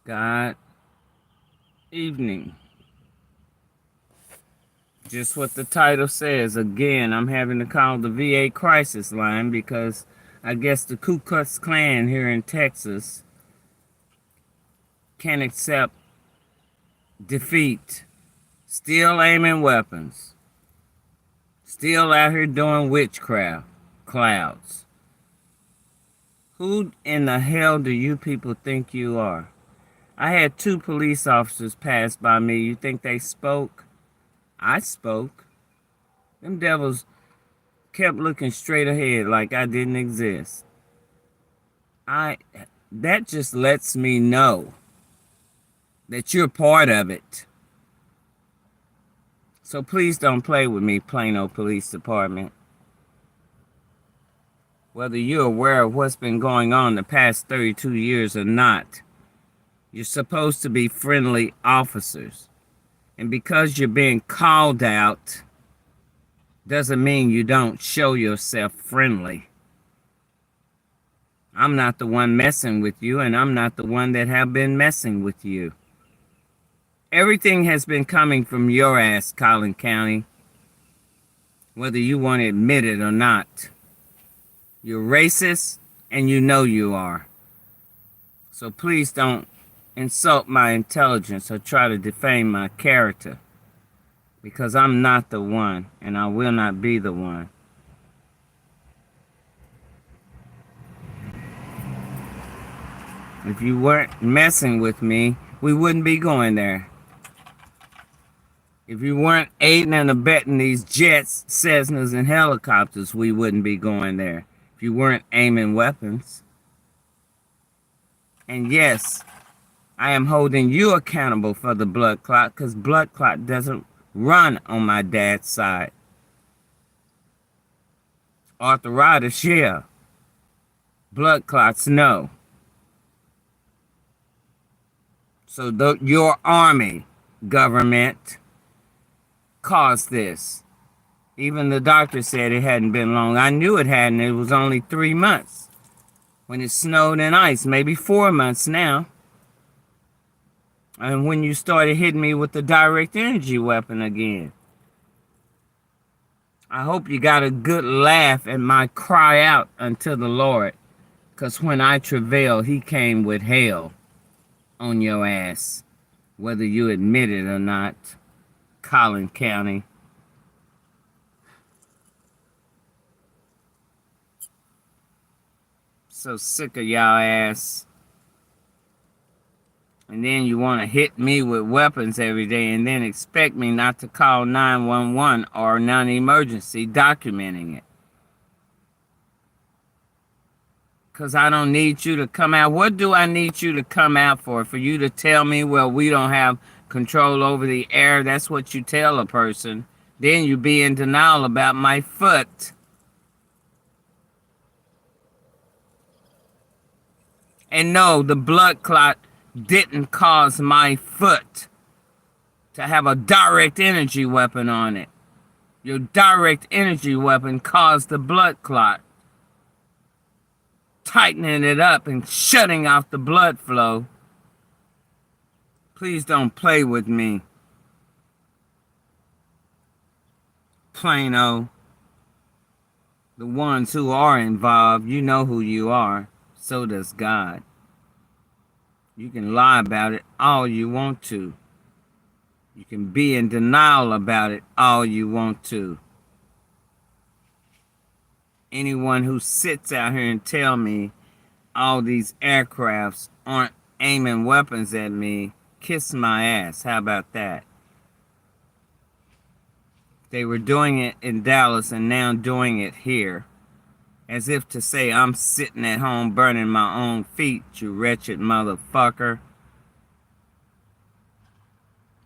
God evening. Just what the title says. Again, I'm having to call the VA crisis line because I guess the Ku Klux Klan here in Texas can't accept defeat. Still aiming weapons. Still out here doing witchcraft. Clouds. Who in the hell do you people think you are? I had 2 police officers pass by me. You think they spoke? I spoke. Them devils kept looking straight ahead like I didn't exist. That just lets me know that you're part of it. So please don't play with me, Plano Police Department. Whether you're aware of what's been going on the past 32 years or not, you're supposed to be friendly officers. And because you're being called out, doesn't mean you don't show yourself friendly. I'm not the one messing with you, and I'm not the one that have been messing with you. Everything has been coming from your ass, Collin County, whether you want to admit it or not. You're racist, and you know you are. So please don't insult my intelligence or try to defame my character, because I'm not the one, and I will not be the one. If you weren't messing with me, we wouldn't be going there. If you weren't aiding and abetting these jets, Cessnas, and helicopters, we wouldn't be going there. If you weren't aiming weapons. And yes, I am holding you accountable for the blood clot, because blood clot doesn't run on my dad's side. Arthritis, yeah. Blood clots, no. So your army, government, caused this. Even the doctor said it hadn't been long. I knew it hadn't. It was only 3 months when it snowed and ice, maybe 4 months now. And when you started hitting me with the direct energy weapon again. I hope you got a good laugh at my cry out unto the Lord. Because when I travailed, he came with hell on your ass, whether you admit it or not, Collin County. So sick of y'all ass. And then you want to hit me with weapons every day and then expect me not to call 911 or non-emergency documenting it. Because I don't need you to come out. What do I need you to come out for? For you to tell me, well, we don't have control over the air. That's what you tell a person. Then you be in denial about my foot. And no, the blood clot didn't cause my foot to have a direct energy weapon on it. Your direct energy weapon caused the blood clot, tightening it up and shutting off the blood flow. Please don't play with me. Plano. The ones who are involved, you know who you are. So does God. You can lie about it all you want to. You can be in denial about it all you want to. Anyone who sits out here and tell me all these aircrafts aren't aiming weapons at me, kiss my ass. How about that? They were doing it in Dallas and now doing it here. As if to say I'm sitting at home burning my own feet, you wretched motherfucker.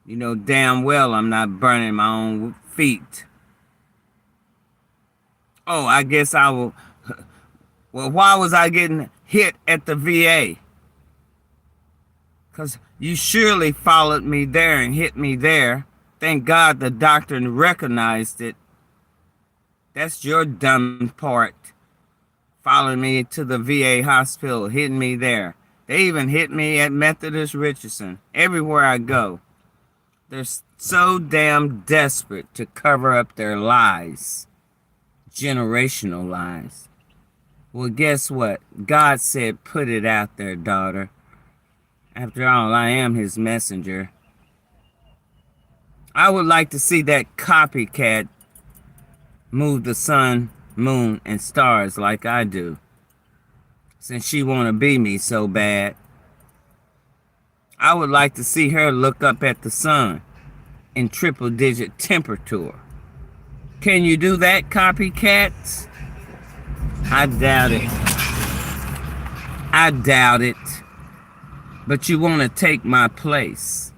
You know damn well I'm not burning my own feet. Oh, I guess I will. Well, why was I getting hit at the VA? Because you surely followed me there and hit me there. Thank God the doctor recognized it. That's your dumb part. Following me to the VA hospital, hitting me there. They even hit me at Methodist Richardson. Everywhere I go, they're so damn desperate to cover up their lies, generational lies. Well, guess what? God said, put it out there, daughter. After all, I am his messenger. I would like to see that copycat move the sun, moon, and stars like I do, since she want to be me so bad. I would like to see her look up at the sun in triple-digit temperature. Can you do that, copycats? I doubt it. I doubt it. But you want to take my place.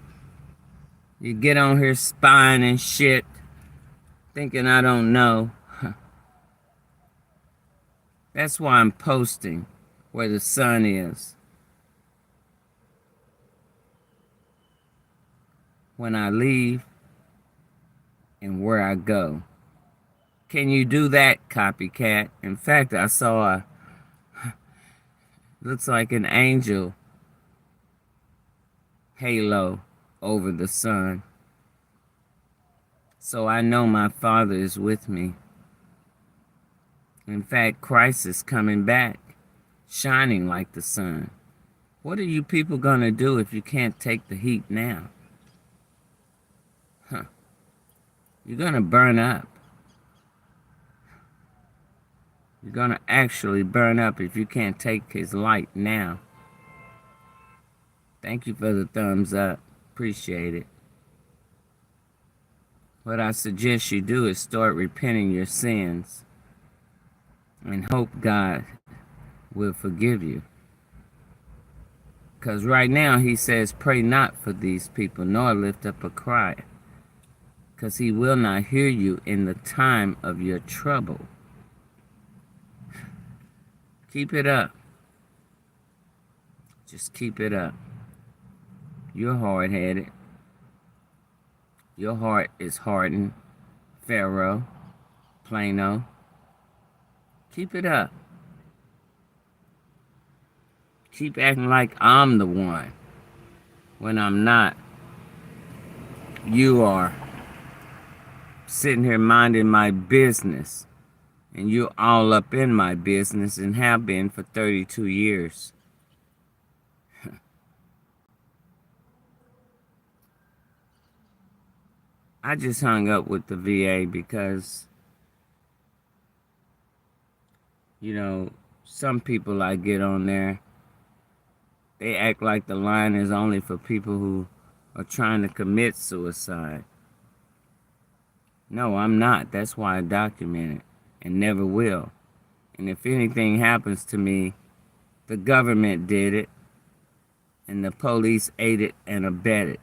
You get on here spying and shit, thinking I don't know. That's why I'm posting where the sun is. When I leave and where I go. Can you do that, copycat? In fact, I saw a, looks like an angel halo over the sun. So I know my Father is with me. In fact, Christ is coming back, shining like the sun. What are you people gonna do if you can't take the heat now? You're gonna burn up. You're gonna actually burn up if you can't take his light now. Thank you for the thumbs up. Appreciate it. What I suggest you do is start repenting your sins and hope God will forgive you. Because right now he says, pray not for these people, nor lift up a cry. Because he will not hear you in the time of your trouble. Keep it up. Just keep it up. You're hard-headed. Your heart is hardened. Pharaoh, Plano. Keep it up. Keep acting like I'm the one when I'm not. You are. Sitting here minding my business, and you're all up in my business and have been for 32 years. I just hung up with the VA because, you know, some people I get on there, they act like the line is only for people who are trying to commit suicide. No, I'm not. That's why I document it and never will. And if anything happens to me, the government did it and the police aided and abetted.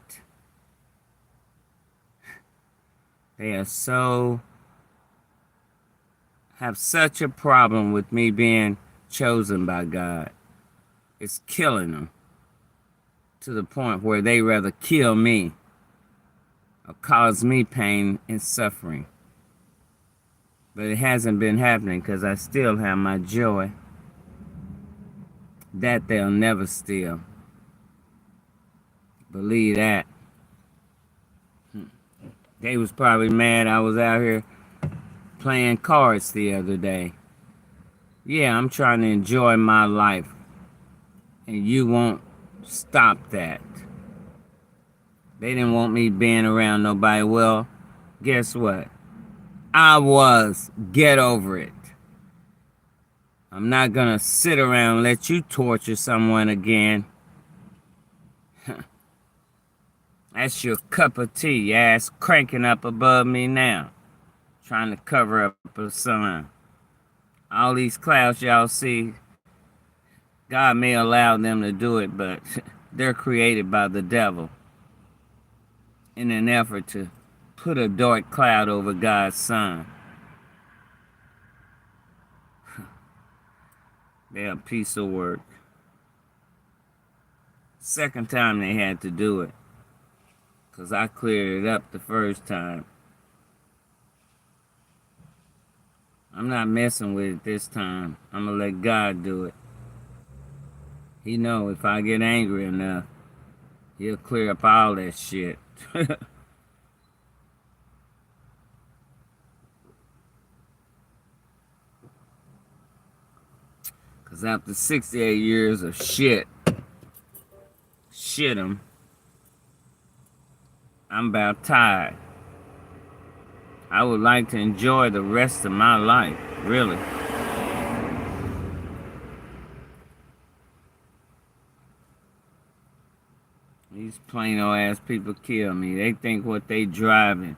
They are have such a problem with me being chosen by God. It's killing them to the point where they rather kill me or cause me pain and suffering. But it hasn't been happening because I still have my joy. That they'll never steal. Believe that. They was probably mad I was out here playing cards the other day. Yeah, I'm trying to enjoy my life. And you won't stop that. They didn't want me being around nobody. Well, guess what? I was. Get over it. I'm not gonna sit around and let you torture someone again. That's your cup of tea, ass cranking up above me now. Trying to cover up a sun. All these clouds y'all see, God may allow them to do it, but they're created by the devil in an effort to put a dark cloud over God's sun. They're a piece of work. Second time they had to do it, because I cleared it up the first time. I'm not messing with it this time. I'm going to let God do it. He know if I get angry enough, he'll clear up all that shit. Cause after 68 years of shit him, I'm about tired. I would like to enjoy the rest of my life, really. These plain old ass people kill me. They think what they driving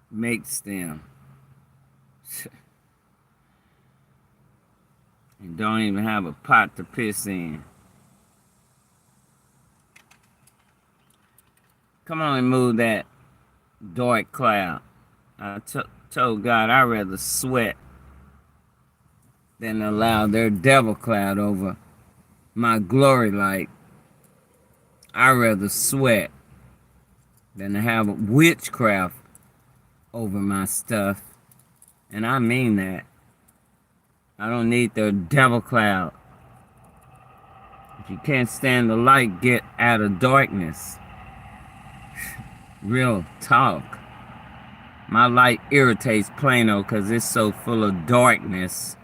makes them. And don't even have a pot to piss in. Come on and move that dark cloud. I told God I'd rather sweat than allow their devil cloud over my glory light. I'd rather sweat than to have witchcraft over my stuff. And I mean that. I don't need the devil cloud. If you can't stand the light, get out of darkness. Real talk. My light irritates Plano because it's so full of darkness.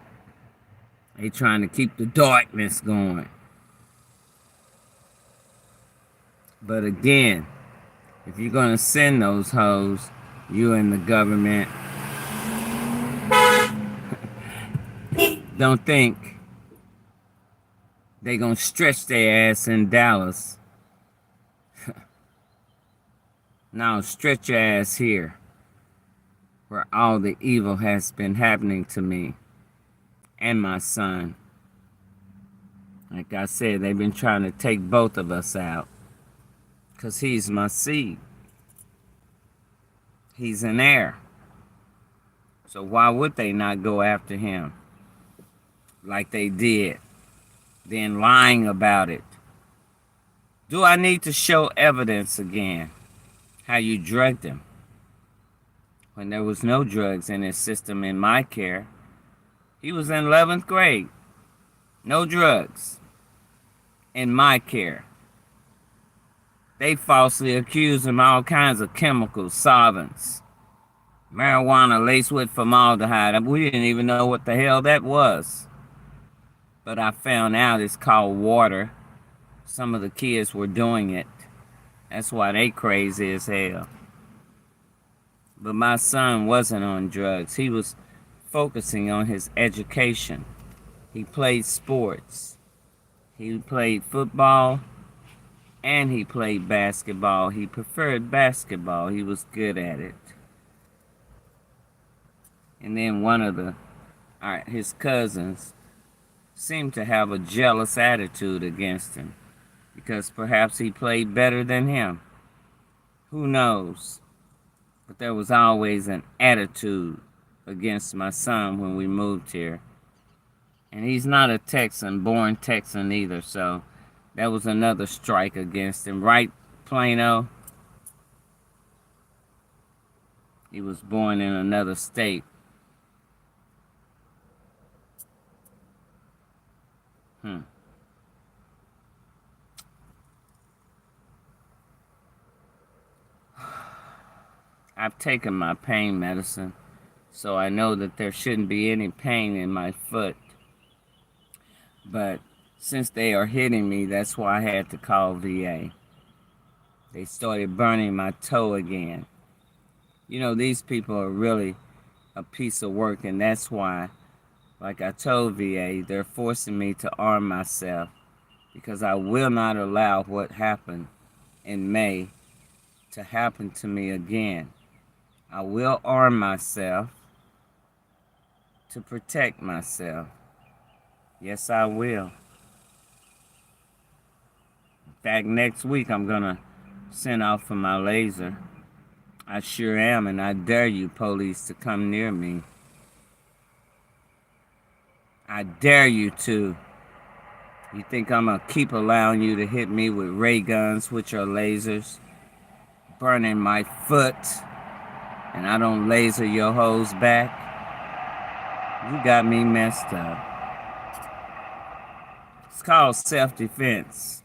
They trying to keep the darkness going. But again, if you're going to send those hoes, you and the government, don't think they going to stretch their ass in Dallas. Now stretch your ass here, where all the evil has been happening to me and my son. Like I said, they've been trying to take both of us out. Because he's my seed. He's an heir. So why would they not go after him like they did, then lying about it? Do I need to show evidence again how you drugged him when there was no drugs in his system in my care? He was in 11th grade. No drugs in my care. They falsely accused him of all kinds of chemicals, solvents, marijuana laced with formaldehyde. We didn't even know what the hell that was. But I found out it's called water. Some of the kids were doing it. That's why they crazy as hell. But my son wasn't on drugs. He was focusing on his education. He played sports. He played football. And he played basketball. He preferred basketball. He was good at it. And then one of his cousins seemed to have a jealous attitude against him because perhaps he played better than him. Who knows? But there was always an attitude against my son when we moved here. And he's not a Texan, born Texan either, so that was another strike against him. Right, Plano? He was born in another state. I've taken my pain medicine, so I know that there shouldn't be any pain in my foot. But since they are hitting me, that's why I had to call VA. They started burning my toe again. You know, these people are really a piece of work, and that's why, like I told VA, they're forcing me to arm myself because I will not allow what happened in May to happen to me again. I will arm myself to protect myself. Yes, I will. In fact, next week I'm going to send off for my laser. I sure am, and I dare you police to come near me. I dare you to. You think I'm going to keep allowing you to hit me with ray guns, which are lasers, burning my foot, and I don't laser your hoes back? You got me messed up. It's called self-defense.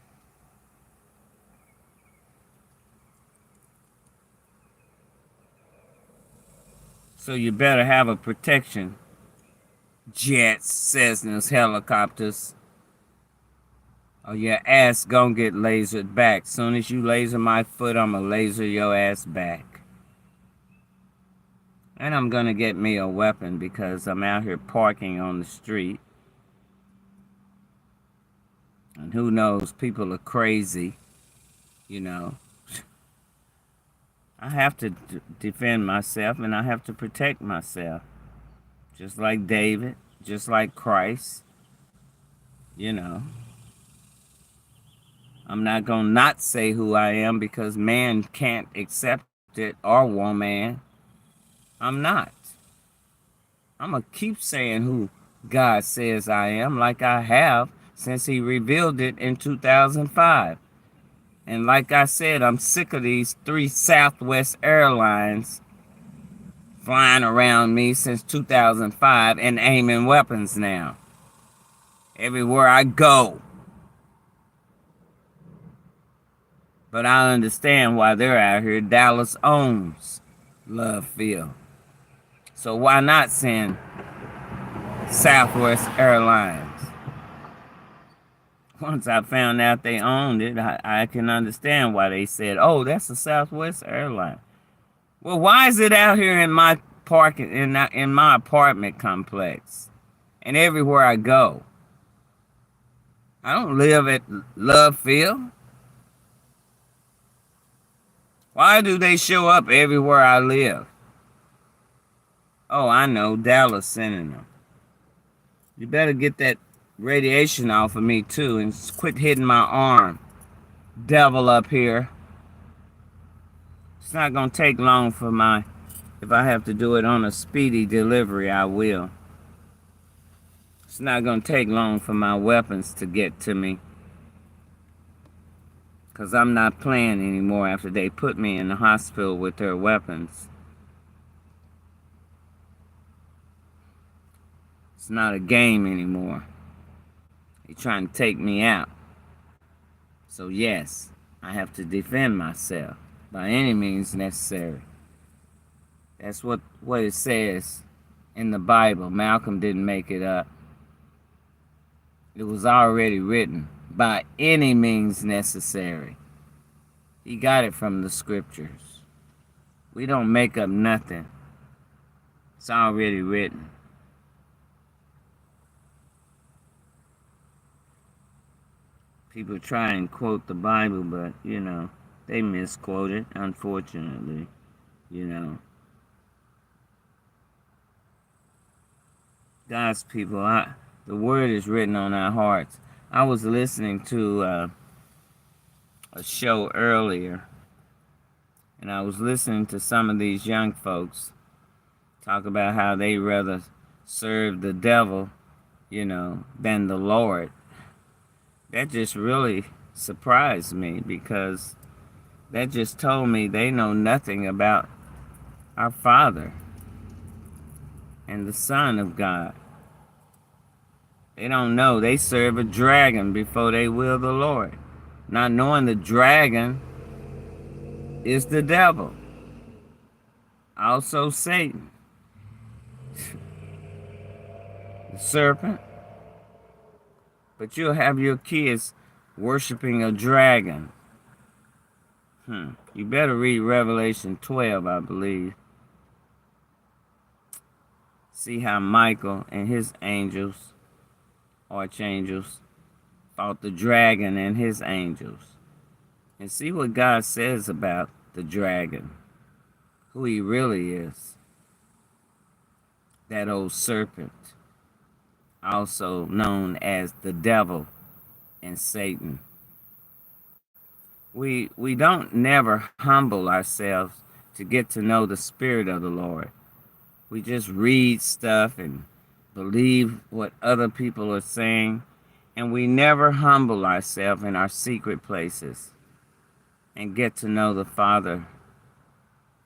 So you better have a protection. Jets, Cessnas, helicopters, or your ass gonna get lasered back. Soon as you laser my foot, I'ma laser your ass back. And I'm gonna get me a weapon because I'm out here parking on the street. And who knows, people are crazy, you know. I have to defend myself and I have to protect myself. Just like David, just like Christ, you know. I'm not going to not say who I am because man can't accept it, or woman. I'm not. I'm going to keep saying who God says I am, like I have since he revealed it in 2005. And like I said, I'm sick of these 3 Southwest Airlines flying around me since 2005 and aiming weapons now. Everywhere I go. But I understand why they're out here. Dallas owns Love Field. So why not send Southwest Airlines? Once I found out they owned it, I can understand why they said, oh, that's a Southwest Airline. Well, why is it out here in my parking, in my apartment complex and everywhere I go? I don't live at Love Field. Why do they show up everywhere I live? Oh, I know, Dallas sending them. You better get that radiation off of me too and quit hitting my arm. Devil up here. It's not going to take long for if I have to do it on a speedy delivery, I will. It's not going to take long for my weapons to get to me. Because I'm not playing anymore after they put me in the hospital with their weapons. It's not a game anymore. They're trying to take me out. So yes, I have to defend myself by any means necessary. That's what it says in the Bible. Malcolm didn't make it up. It was already written. By any means necessary. He got it from the scriptures. We don't make up nothing. It's already written. People try and quote the Bible, but, you know, they misquote it, unfortunately, you know. God's people, the word is written on our hearts. I was listening to a show earlier, and I was listening to some of these young folks talk about how they rather serve the devil, you know, than the Lord. That just really surprised me because that just told me they know nothing about our Father and the Son of God. They don't know. They serve a dragon before they will the Lord. Not knowing the dragon is the devil. Also Satan. The serpent. But you'll have your kids worshiping a dragon. You better read Revelation 12, I believe. See how Michael and his angels, archangels, fought the dragon and his angels. And see what God says about the dragon. Who he really is. That old serpent. Also known as the devil and Satan. We don't never humble ourselves to get to know the Spirit of the Lord. We just read stuff and believe what other people are saying, and we never humble ourselves in our secret places and get to know the Father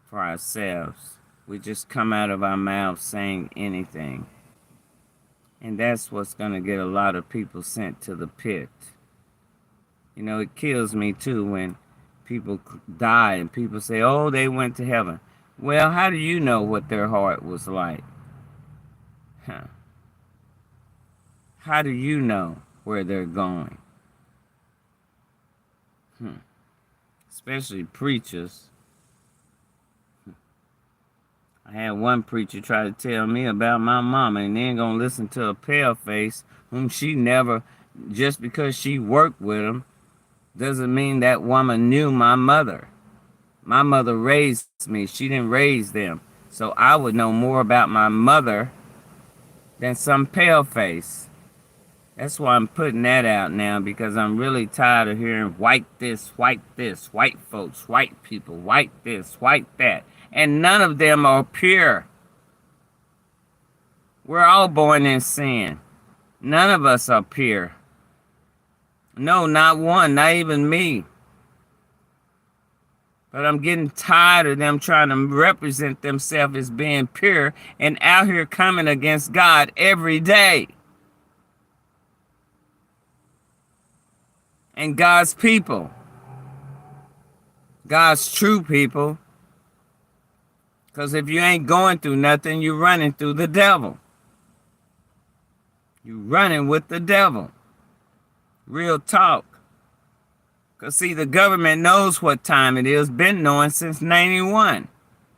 for ourselves. We just come out of our mouths saying anything. And that's what's going to get a lot of people sent to the pit. You know, it kills me too when people die and people say, oh, they went to heaven. Well, how do you know what their heart was like? Huh. How do you know where they're going? Especially preachers. I had one preacher try to tell me about my mama, and they ain't gonna listen to a paleface whom she never, just because she worked with him, doesn't mean that woman knew my mother. My mother raised me. She didn't raise them. So I would know more about my mother than some paleface. That's why I'm putting that out now, because I'm really tired of hearing white this, white folks, white people, white this, white that. And none of them are pure. We're all born in sin. None of us are pure. No, not one, not even me. But I'm getting tired of them trying to represent themselves as being pure and out here coming against God every day. And God's people. God's true people. Because if you ain't going through nothing, you're running through the devil. You're running with the devil. Real talk. Because, see, the government knows what time it is, been knowing since 91,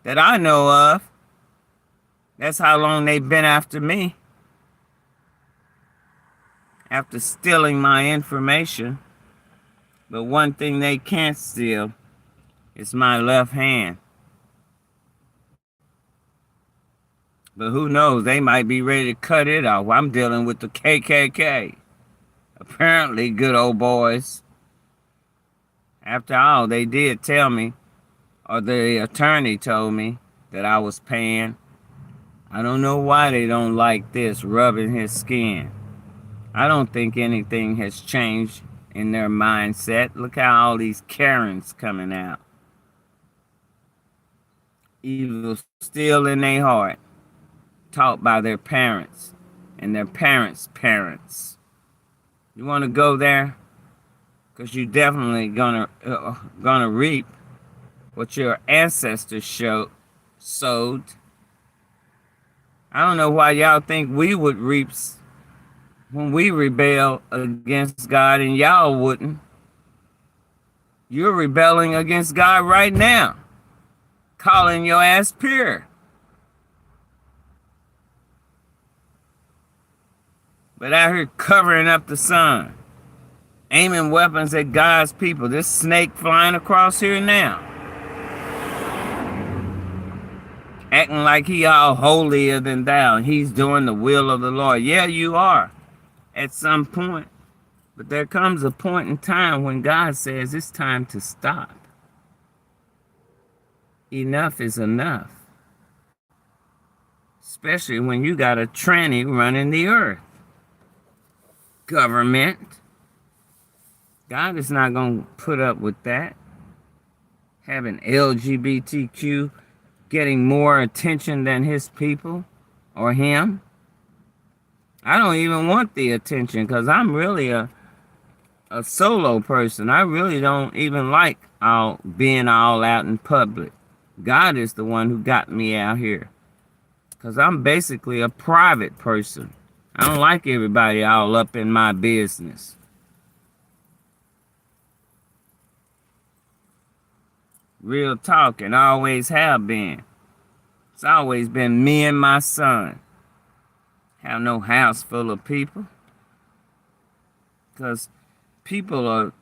that I know of. That's how long they've been after me. After stealing my information. But one thing they can't steal is my left hand. But who knows, they might be ready to cut it off. I'm dealing with the KKK. Apparently, good old boys. After all, they did tell me, or the attorney told me, that I was paying. I don't know why they don't like this, rubbing his skin. I don't think anything has changed in their mindset. Look how all these Karens coming out. Evil still in their heart. Taught by their parents and their parents' parents. You want to go there? Because you're definitely gonna reap what your ancestors sowed. I don't know why y'all think we would reap when we rebel against God and y'all wouldn't. You're rebelling against God right now, calling your ass pure. But out here covering up the sun, aiming weapons at God's people. This snake flying across here now, acting like he all holier than thou, and he's doing the will of the Lord. Yeah, you are at some point. But there comes a point in time when God says it's time to stop. Enough is enough. Especially when you got a tranny running the earth. Government. God is not going to put up with that. Having LGBTQ getting more attention than his people or him. I don't even want the attention because I'm really a solo person. I really don't even like being all out in public. God is the one who got me out here. Because I'm basically a private person. I don't like everybody all up in my business. Real talk, and always have been. It's always been me and my son. Have no house full of people. Because people are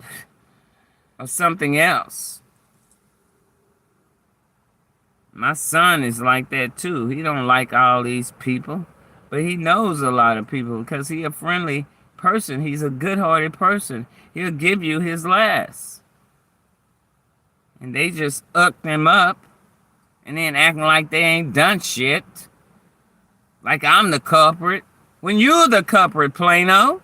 something else. My son is like that too. He don't like all these people. But he knows a lot of people because he's a friendly person. He's a good-hearted person. He'll give you his last. And they just uck them up and then acting like they ain't done shit. Like I'm the culprit. When you're the culprit, Plano.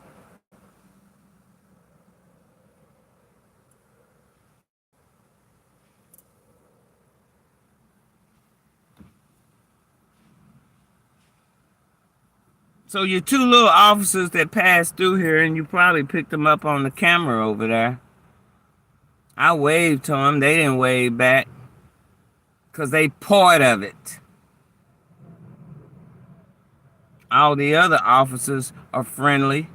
So your two little officers that passed through here, and you probably picked them up on the camera over there. I waved to them. They didn't wave back because they part of it. All the other officers are friendly.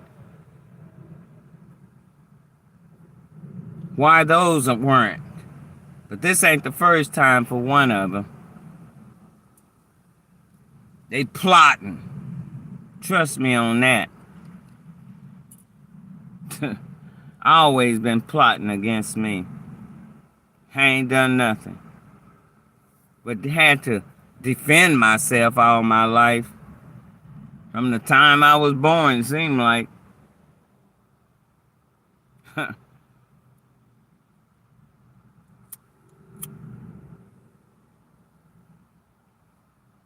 Why those weren't? But this ain't the first time for one of them. They plotting. Trust me on that. Always been plotting against me. I ain't done nothing. But had to defend myself all my life. From the time I was born, it seemed like.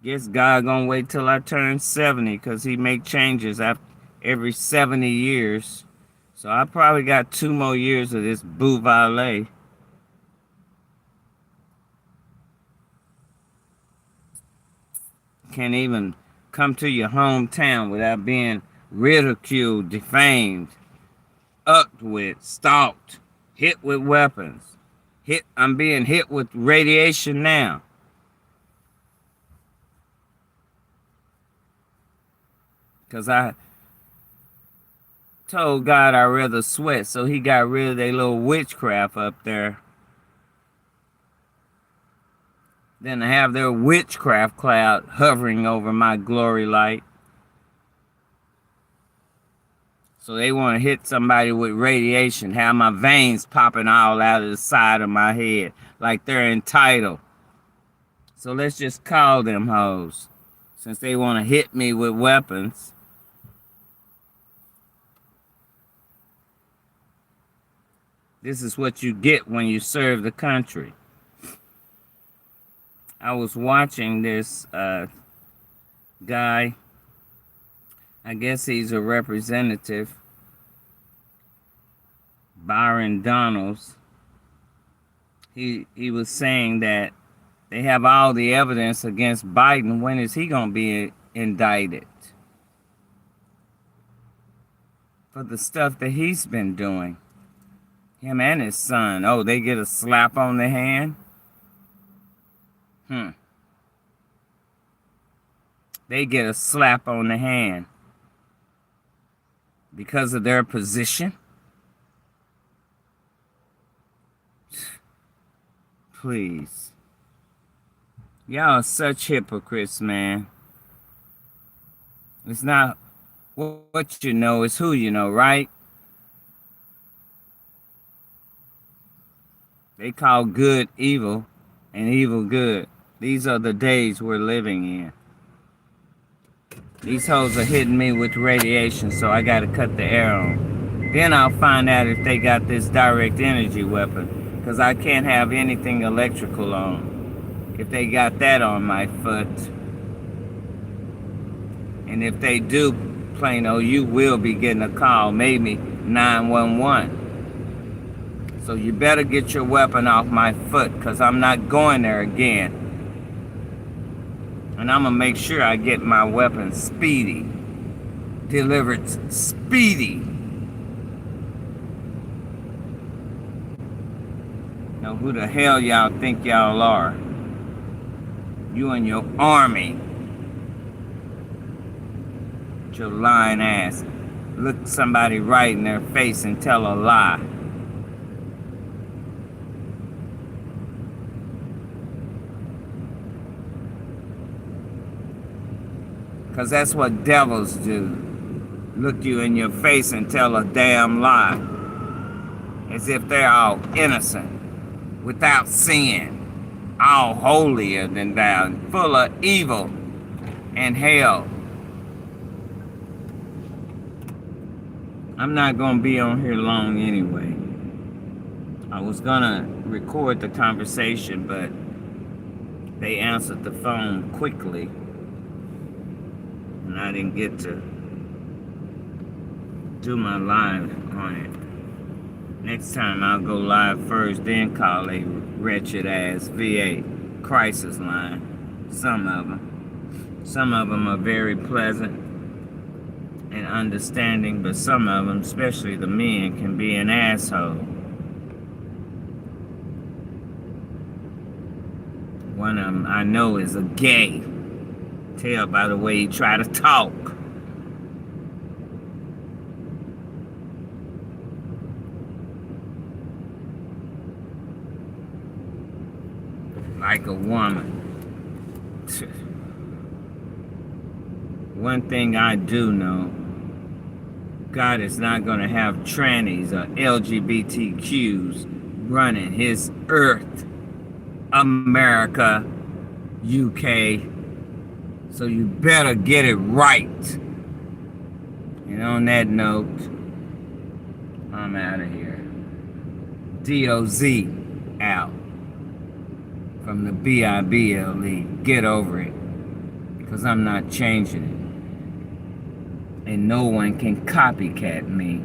Guess God gonna wait till I turn 70 because he make changes after every 70 years. So I probably got 2 more years of this beau valet. Can't even come to your hometown without being ridiculed, defamed, upped with, stalked, hit with weapons. I'm being hit with radiation now. Because I told God I'd rather sweat, so he got rid of their little witchcraft up there. Than to have their witchcraft cloud hovering over my glory light. So they want to hit somebody with radiation, have my veins popping all out of the side of my head, like they're entitled. So let's just call them hoes, since they want to hit me with weapons. This is what you get when you serve the country. I was watching this guy. I guess he's a representative. Byron Donalds. He was saying that they have all the evidence against Biden. When is he going to be indicted? For the stuff that he's been doing. Him and his son. Oh, they get a slap on the hand? They get a slap on the hand. Because of their position? Please. Y'all are such hypocrites, man. It's not what you know, it's who you know, right? They call good evil and evil good. These are the days we're living in. These hoes are hitting me with radiation, so I gotta cut the air on. Then I'll find out if they got this direct energy weapon, because I can't have anything electrical on if they got that on my foot. And if they do, Plano, you will be getting a call, maybe 911. So you better get your weapon off my foot, because I'm not going there again. And I'm going to make sure I get my weapon speedy. Delivered speedy. Now who the hell y'all think y'all are? You and your army. With your lying ass. Look somebody right in their face and tell a lie. Because that's what devils do. Look you in your face and tell a damn lie. As if they're all innocent, without sin, all holier than thou, full of evil and hell. I'm not going to be on here long anyway. I was going to record the conversation, but they answered the phone quickly. And I didn't get to do my live on it. Next time I'll go live first, then call a wretched ass VA crisis line. Some of them are very pleasant. and understanding, but some of them, especially the men, can be an asshole. One of them I know is a gay. Tell by the way he try to talk. Like a woman. One thing I do know, God is not going to have trannies or LGBTQs running his earth, America, UK. So you better get it right. And on that note, I'm out of here. DOZ out. From the BIBLE. Get over it. Because I'm not changing it. And no one can copycat me.